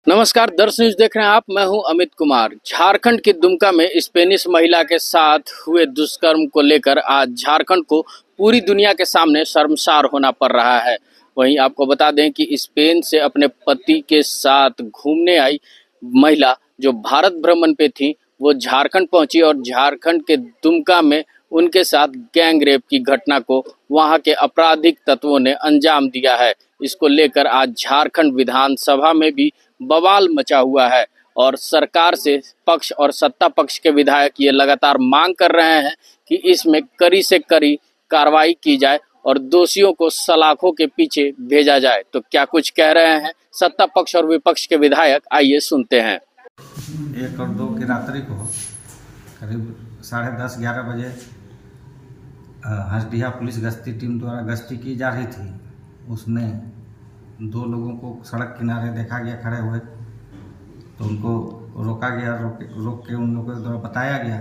नमस्कार, दर्श न्यूज देख रहे हैं आप। मैं हूं अमित कुमार। झारखंड के दुमका में स्पेनिश महिला के साथ हुए दुष्कर्म को लेकर आज झारखंड को पूरी दुनिया के सामने शर्मसार होना पड़ रहा है। वहीं आपको बता दें कि स्पेन से अपने पति के साथ घूमने आई महिला जो भारत भ्रमण पे थी, वो झारखंड पहुंची और झारखंड के दुमका में उनके साथ गैंग रेप की घटना को वहां के आपराधिक तत्वों ने अंजाम दिया है। इसको लेकर आज झारखंड विधानसभा में भी बवाल मचा हुआ है और सरकार से पक्ष और सत्ता पक्ष के विधायक ये लगातार मांग कर रहे हैं कि इसमें कड़ी से कड़ी कार्रवाई की जाए और दोषियों को सलाखों के पीछे भेजा जाए। तो क्या कुछ कह रहे हैं सत्ता पक्ष और विपक्ष के विधायक, आइए सुनते हैं। 1 और 2 की रात्रि को करीब 10:30-11 बजे हंसडीहा पुलिस गश्ती टीम द्वारा गश्ती की जा रही थी। उसमें 2 लोगों को सड़क किनारे देखा गया खड़े हुए, तो उनको रोका गया। रोक के उन लोगों के द्वारा बताया गया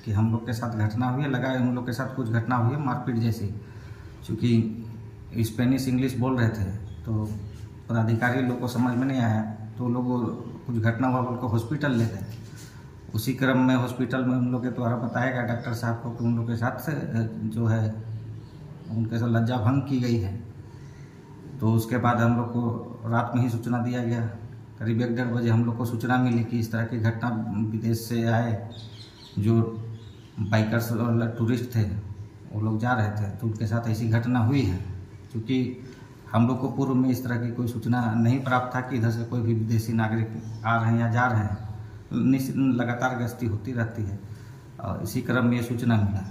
कि हम लोग के साथ घटना हुई है, लगा उन लोग के साथ कुछ घटना हुई है मारपीट जैसी। चूँकि स्पेनिश इंग्लिश बोल रहे थे तो पदाधिकारी लोग को समझ में नहीं आया, तो लोग कुछ घटना हुआ बोल को हॉस्पिटल ले गए। उसी क्रम में हॉस्पिटल में उन लोग के द्वारा बताया गया डॉक्टर साहब को कि उन लोग के साथ जो है उनके साथ लज्जा भंग की गई है। तो उसके बाद हम लोग को रात में ही सूचना दिया गया। करीब 1-1:30 बजे हम लोग को सूचना मिली कि इस तरह की घटना विदेश से आए जो बाइकर्स और टूरिस्ट थे, वो लोग जा रहे थे, तो उनके साथ ऐसी घटना हुई है। क्योंकि हम लोग को पूर्व में इस तरह की कोई सूचना नहीं प्राप्त था कि इधर से कोई भी विदेशी नागरिक आ रहे हैं या जा रहे हैं। लगातार गश्ती होती रहती है और इसी क्रम में ये सूचना मिला।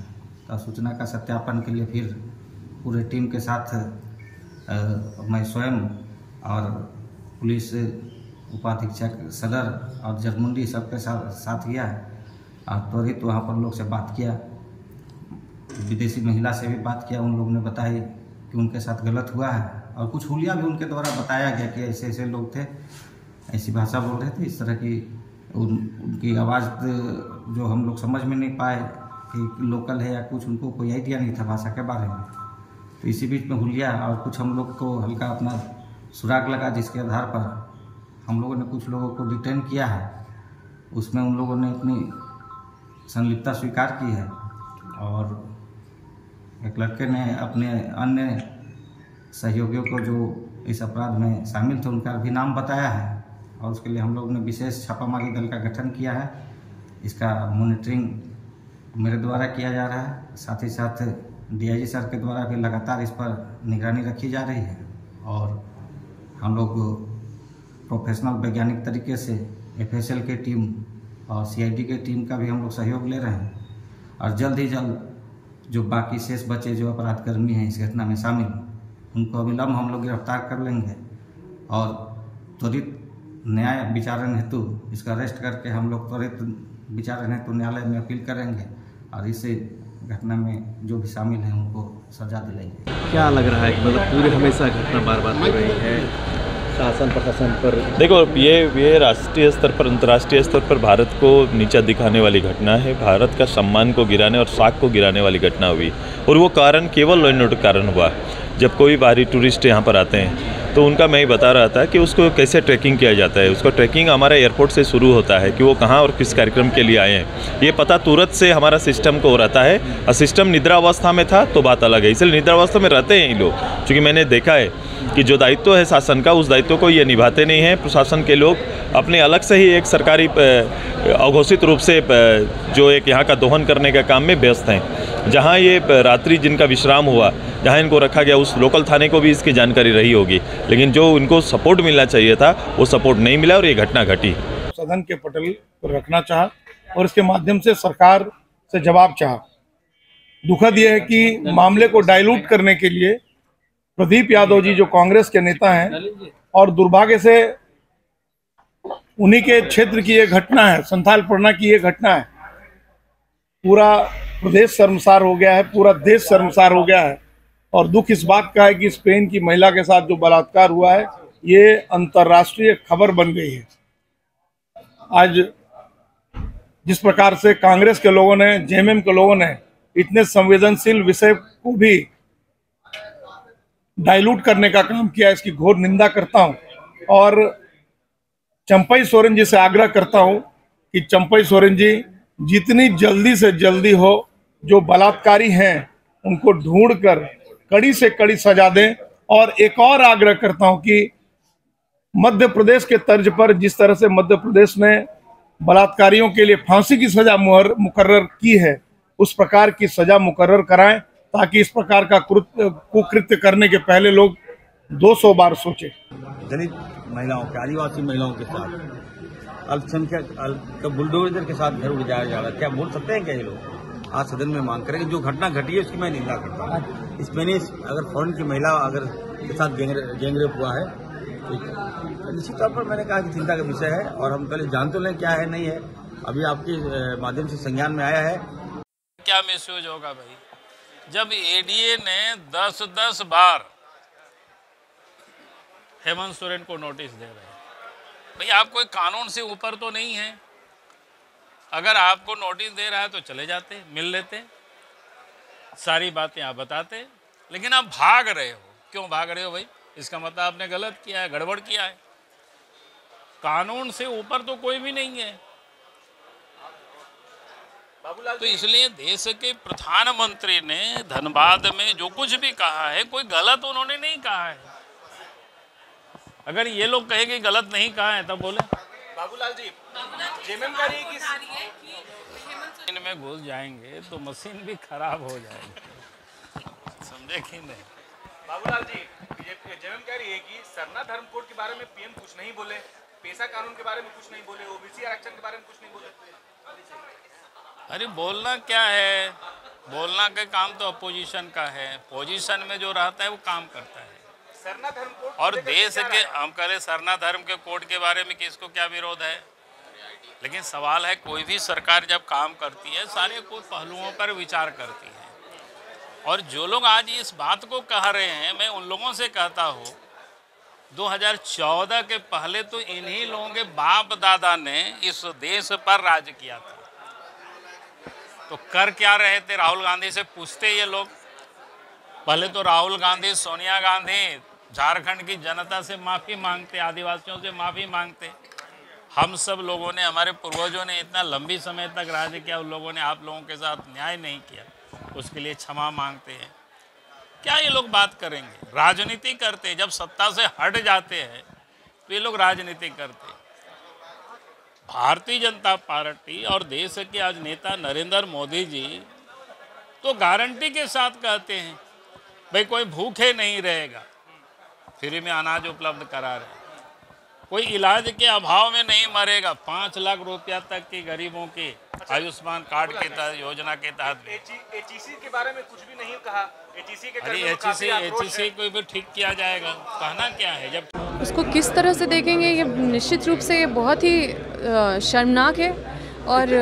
तो सूचना का सत्यापन के लिए फिर पूरे टीम के साथ मैं स्वयं और पुलिस उपाधीक्षक सदर और जगमुंडी सबके साथ गया और त्वरित वहाँ पर लोग से बात किया। विदेशी महिला से भी बात किया। उन लोगों ने बताया कि उनके साथ गलत हुआ है और कुछ हुलिया भी उनके द्वारा बताया गया कि ऐसे ऐसे लोग थे, ऐसी भाषा बोल रहे थे, इस तरह की उनकी आवाज़ जो हम लोग समझ में नहीं पाए कि लोकल है या कुछ, उनको कोई आइडिया नहीं था भाषा के बारे में। तो इसी बीच में हुलिया और कुछ हम लोग को हल्का अपना सुराग लगा, जिसके आधार पर हम लोगों ने कुछ लोगों को डिटेन किया है। उसमें उन लोगों ने अपनी संलिप्तता स्वीकार की है और एक लड़के ने अपने अन्य सहयोगियों को जो इस अपराध में शामिल थे उनका भी नाम बताया है और उसके लिए हम लोग ने विशेष छापामारी दल का गठन किया है। इसका मॉनिटरिंग मेरे द्वारा किया जा रहा है, साथ ही साथ डीआईजी सर के द्वारा भी लगातार इस पर निगरानी रखी जा रही है और हम लोग प्रोफेशनल वैज्ञानिक तरीके से एफएसएल की टीम और सीआईडी की टीम का भी हम लोग सहयोग ले रहे हैं और जल्द ही जल्द जो बाकी शेष बचे जो अपराधकर्मी हैं इस घटना में शामिल, उनको अविलंब हम लोग गिरफ्तार कर लेंगे और त्वरित न्याय विचारण हेतु इसका अरेस्ट करके हम लोग त्वरित विचारण हेतु न्यायालय में अपील करेंगे और इसे घटना में जो भी शामिल हैं उनको सजा दिलाएंगे। क्या लग रहा है कि मतलब पूरे हमेशा घटना बार बार हो रही है शासन प्रशासन पर? देखो, ये राष्ट्रीय स्तर पर अंतर्राष्ट्रीय स्तर पर भारत को नीचा दिखाने वाली घटना है। भारत का सम्मान को गिराने और साख को गिराने वाली घटना हुई और वो कारण केवल लॉ एंड ऑर्डर कारण हुआ। जब कोई बाहरी टूरिस्ट यहाँ पर आते हैं तो उनका मैं ही बता रहा था कि उसको कैसे ट्रैकिंग किया जाता है। उसका ट्रैकिंग हमारा एयरपोर्ट से शुरू होता है कि वो कहाँ और किस कार्यक्रम के लिए आए हैं, ये पता तुरंत से हमारा सिस्टम को रहता है। और सिस्टम निद्रावस्था में था तो बात अलग है, इसलिए निद्रावस्था में रहते हैं ये लोग। क्योंकि मैंने देखा है कि जो दायित्व है शासन का, उस दायित्व को ये निभाते नहीं हैं। प्रशासन के लोग अपने अलग से ही एक सरकारी अघोषित रूप से जो एक यहाँ का दोहन करने का काम में व्यस्त हैं। जहाँ ये रात्रि जिनका विश्राम हुआ, जहाँ इनको रखा गया, उस लोकल थाने को भी इसकी जानकारी रही होगी, लेकिन जो उनको सपोर्ट मिलना चाहिए था वो सपोर्ट नहीं मिला और ये घटना घटी। सदन के पटल पर रखना चाहा और इसके माध्यम से सरकार से जवाब चाहा। दुखद यह है कि मामले को डाइल्यूट करने के लिए प्रदीप यादव जी जो कांग्रेस के नेता हैं और दुर्भाग्य से उन्हीं के क्षेत्र की ये घटना है, संथाल परगना की ये घटना है, पूरा प्रदेश शर्मसार हो गया है, पूरा देश शर्मसार हो गया है। और दुख इस बात का है कि स्पेन की महिला के साथ जो बलात्कार हुआ है ये अंतर्राष्ट्रीय खबर बन गई है। आज जिस प्रकार से कांग्रेस के लोगों ने, जेएमएम के लोगों ने इतने संवेदनशील विषय को भी डाइल्यूट करने का काम किया, इसकी घोर निंदा करता हूं। और चंपई सोरेन जी से आग्रह करता हूं कि चंपई सोरेन जी जितनी जल्दी से जल्दी हो जो बलात्कारी हैं उनको ढूंढकर कड़ी से कड़ी सजा दें। और एक और आग्रह करता हूं कि मध्य प्रदेश के तर्ज पर जिस तरह से मध्य प्रदेश ने बलात्कारियों के लिए फांसी की सजा मुकर्रर की है, उस प्रकार की सजा मुकर्रर कराएं ताकि इस प्रकार का कुकृत्य करने के पहले लोग 200 बार सोचें। दलित महिलाओं के, आदिवासी महिलाओं के साथ, अल्पसंख्यक बुलडोजर के साथ घर उजाड़ा जा रहा है, क्या बोल सकते हैं क्या ये लोग? आज सदन में मांग करें जो घटना घटी है उसकी मैं निंदा करता हूँ। स्पेनिश अगर फॉरेन की महिला अगर के साथ गैंगरेप हुआ है तो निश्चित तौर पर मैंने कहा कि चिंता का विषय है और हम पहले जान तो लें क्या है नहीं है। अभी आपके माध्यम से संज्ञान में आया है। क्या मिसयूज होगा भाई, जब एडीए ने 10-10 बार हेमंत सोरेन को नोटिस दे रहे हैं। भाई आप कोई कानून से ऊपर तो नहीं है, अगर आपको नोटिस दे रहा है तो चले जाते, मिल लेते, सारी बातें आप बताते, लेकिन आप भाग रहे हो। क्यों भाग रहे हो भाई? इसका मतलब आपने गलत किया है, गड़बड़ किया है। कानून से ऊपर तो कोई भी नहीं है। तो इसलिए देश के प्रधानमंत्री ने धनबाद में जो कुछ भी कहा है कोई गलत उन्होंने नहीं कहा है। अगर ये लोग कहे कि गलत नहीं कहा है तब बोले। बाबूलाल जी, इनमें घुस जाएंगे तो मशीन भी खराब हो जाएगी, समझे कि नहीं? बाबूलाल जी, जेएमएम कह रही है कि सरना धर्म कोड के बारे में पीएम कुछ नहीं बोले, पेशा कानून के बारे में कुछ नहीं बोले, ओबीसी आरक्षण के बारे में कुछ नहीं बोले। अरे बोलना क्या है, बोलना का काम तो अपोजिशन का है। पोजीशन में जो रहता है वो काम करता है। सरना धर्म कोड और देश के हम कह रहे सरना धर्म के कोड के बारे में किसको क्या विरोध है, लेकिन सवाल है कोई भी सरकार जब काम करती है सारे कुछ पहलुओं पर विचार करती है। और जो लोग आज इस बात को कह रहे हैं, मैं उन लोगों से कहता हूँ 2014 के पहले तो इन्हीं लोगों के बाप दादा ने इस देश पर राज किया था। तो कर क्या रहे थे? राहुल गांधी से पूछते ये लोग। पहले तो राहुल गांधी, सोनिया गांधी झारखंड की जनता से माफ़ी मांगते, आदिवासियों से माफ़ी मांगते। हम सब लोगों ने, हमारे पूर्वजों ने इतना लंबी समय तक राज किया, उन लोगों ने आप लोगों के साथ न्याय नहीं किया, उसके लिए क्षमा मांगते हैं। क्या ये लोग बात करेंगे? राजनीति करते, जब सत्ता से हट जाते हैं तो ये लोग राजनीति करते। भारतीय जनता पार्टी और देश के आज नेता नरेंद्र मोदी जी तो गारंटी के साथ कहते हैं भाई कोई भूखे नहीं रहेगा, फ्री में अनाज उपलब्ध करा रहे, कोई इलाज के अभाव में नहीं मरेगा। 5 लाख रुपया तक के गरीबों के आयुष्मान कार्ड के तहत, योजना के तहत। एचईसी के बारे में कुछ भी नहीं कहा। एचईसी को भी ठीक किया जाएगा, कहना क्या है? जब उसको किस तरह से देखेंगे, ये निश्चित रूप से ये बहुत ही शर्मनाक है। और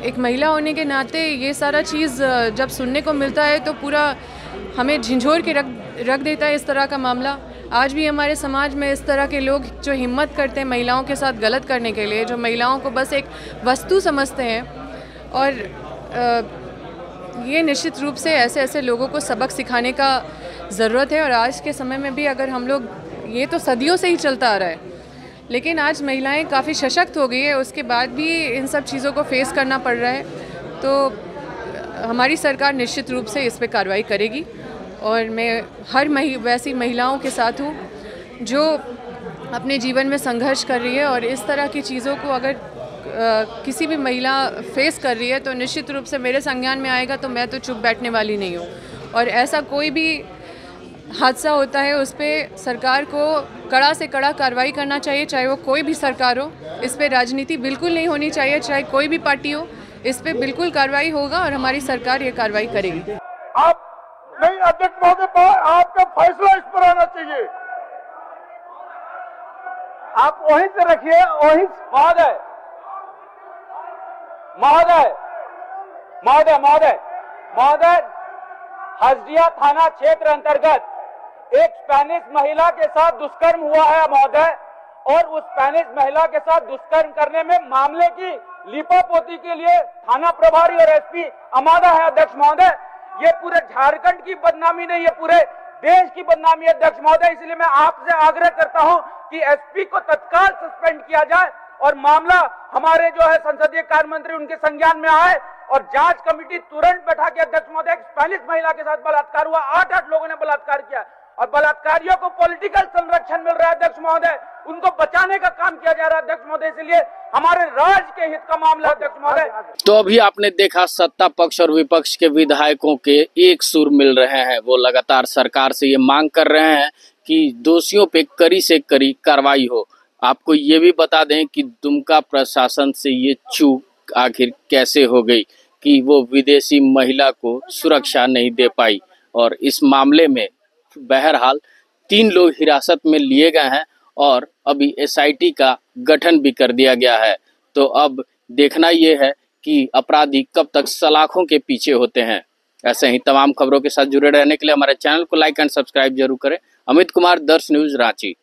एक महिला होने के नाते ये सारा चीज़ जब सुनने को मिलता है तो पूरा हमें झंझोर के रख देता है इस तरह का मामला। आज भी हमारे समाज में इस तरह के लोग जो हिम्मत करते हैं महिलाओं के साथ गलत करने के लिए, जो महिलाओं को बस एक वस्तु समझते हैं, और ये निश्चित रूप से ऐसे ऐसे लोगों को सबक सिखाने का ज़रूरत है। और आज के समय में भी अगर हम लोग, ये तो सदियों से ही चलता आ रहा है, लेकिन आज महिलाएं काफ़ी सशक्त हो गई है, उसके बाद भी इन सब चीज़ों को फेस करना पड़ रहा है। तो हमारी सरकार निश्चित रूप से इस पर कार्रवाई करेगी। और मैं हर वैसी महिलाओं के साथ हूँ जो अपने जीवन में संघर्ष कर रही है, और इस तरह की चीज़ों को अगर किसी भी महिला फेस कर रही है तो निश्चित रूप से मेरे संज्ञान में आएगा, तो मैं तो चुप बैठने वाली नहीं हूँ। और ऐसा कोई भी हादसा होता है उस पर सरकार को कड़ा से कड़ा कार्रवाई करना चाहिए, चाहे वो कोई भी सरकार हो। इस पर राजनीति बिल्कुल नहीं होनी चाहिए, चाहे कोई भी पार्टी हो, इस पर बिल्कुल कार्रवाई होगा और हमारी सरकार ये कार्रवाई करेगी। आप नहीं अध्यक्ष महोदय, आपका फैसला इस पर आना चाहिए। आप वहीं से रखिए, वहीं। महोदय महोदय महोदय महोदय महोदय हसदिया थाना क्षेत्र अंतर्गत एक स्पेनिश महिला के साथ दुष्कर्म हुआ है महोदय, और उस स्पेनिश महिला के साथ दुष्कर्म करने में मामले की लीपापोती के लिए थाना प्रभारी और एसपी आमादा है अध्यक्ष महोदय। ये पूरे झारखंड की बदनामी नहीं है, पूरे देश की बदनामी है अध्यक्ष महोदय। इसलिए मैं आपसे आग्रह करता हूं कि एसपी को तत्काल सस्पेंड किया जाए और मामला हमारे जो है संसदीय कार्य मंत्री उनके संज्ञान में आए और जांच कमेटी तुरंत बैठा के अध्यक्ष महोदय स्पेनिश महिला के साथ बलात्कार हुआ, 8 लोगों ने बलात्कार किया और बलात्कारियों को पॉलिटिकल संरक्षण मिल रहा है अध्यक्ष महोदय, उनको बचाने का काम किया जा रहा है अध्यक्ष महोदय। इसलिए हमारे राज्य के हित का मामला अध्यक्ष महोदय। तो अभी आपने देखा सत्ता पक्ष और विपक्ष के विधायकों के एक सुर मिल रहे हैं। वो लगातार सरकार से ये मांग कर रहे हैं कि दोषियों पे कड़ी से कड़ी कार्रवाई हो। आपको ये भी बता दें कि दुमका प्रशासन से ये चूक आखिर कैसे हो गई कि वो विदेशी महिला को सुरक्षा नहीं दे पाई, और इस मामले में बहरहाल 3 लोग हिरासत में लिए गए हैं और अभी एसआईटी का गठन भी कर दिया गया है। तो अब देखना ये है कि अपराधी कब तक सलाखों के पीछे होते हैं। ऐसे ही तमाम खबरों के साथ जुड़े रहने के लिए हमारे चैनल को लाइक एंड सब्सक्राइब जरूर करें। अमित कुमार, दर्श न्यूज, रांची।